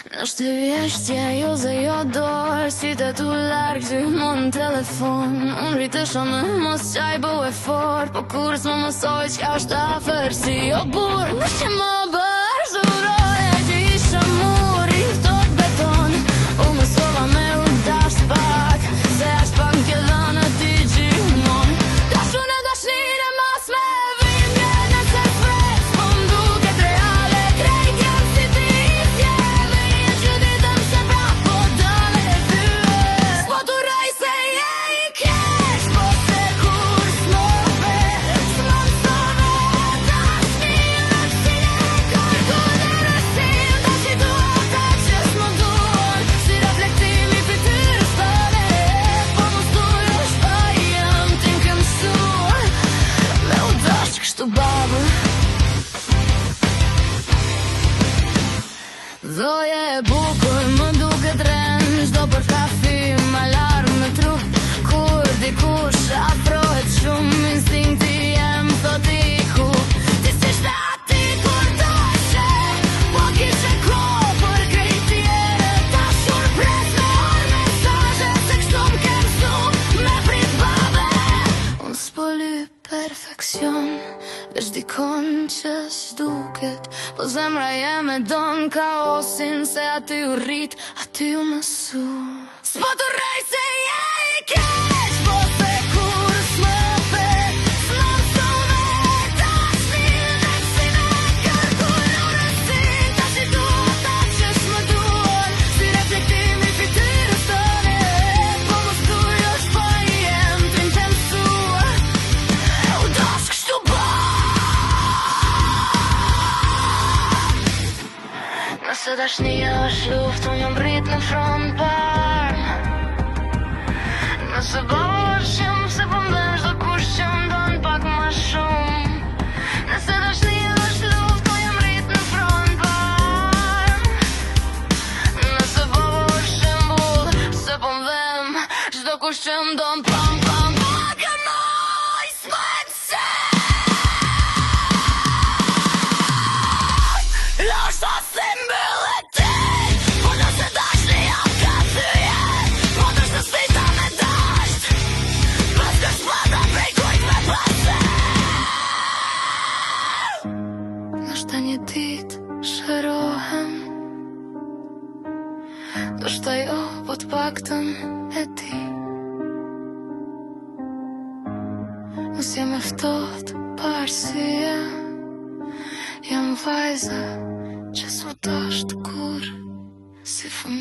Është e vjeshtje, jo zë jo dorë, si të tu largë ty mu në telefon. Unë rritësha me mos qaj bo e fort, po kur s'më mësoj qka është afërsi. O burë, në që më bërë zuroj, e që isha muri, tot beton. U mësova me u dash pak, se ashtë pak në kjellën e ti gjithmon. Dashun e dashnire mas me vindje, nëse s'vrejt, po m'duket reale, krejt jam si ti t'jeve. Që ditëm se prap po dëve e fyë, s'po t'u raj se je I kesh, po se kur s'mo ve, s'mo mësove dashnire, si ne kërku dhe rësim, ta situata që s'mo duon, si reflektimi fytyrës tëne, po mos tuj është pa jem t'im ke mësuar, me u dash kështu babë. Dhoje e bukur më duket rend, çdo për kafim, alarm në trup, kur dikush afrohet shumë, instinkti jem thot iku. Ti s'ishte ati kur doshe, po kishe kohë për krejt tjere, ta shurpres me orë mesazhe, se kështu m'ke mësu me prit babe. Unë s'po lyp perfekcion, veç dikon që s'duket, po zemra jeme don kaosin, se aty u rrit, aty u mësu. S'po t'u rrej se je I keq, po se kur s'më vet, s'më mësove dashnire, si ne kërku në rësim, ta situata që s'më duon, si reflektimi fytyrës tëne, po mos tuj është pa jem t'im ke mësuar, u dash kështu Nëse dashnia është luftë, unë jam rrit në front parë. Nëse baba është shumë, se po m'dhen çdo kush që m'don pak më shumë. Nëse dashnia është luftë, unë jam rrit në front parë. Nëse baba është shembull, se po m'dhen çdo kush që m'don pak më Lashta se mbyllet ti, po nëse dashnia ka thyje, po nëse s'vita me dasht, pas kësh plata prej kujt me pase. Nështë një dit shërohem, ndoshta jo, po t'paktën e ti. Mos jem e ftohtë pa arsye, jam vajza që s'u dasht kur si fëmijë.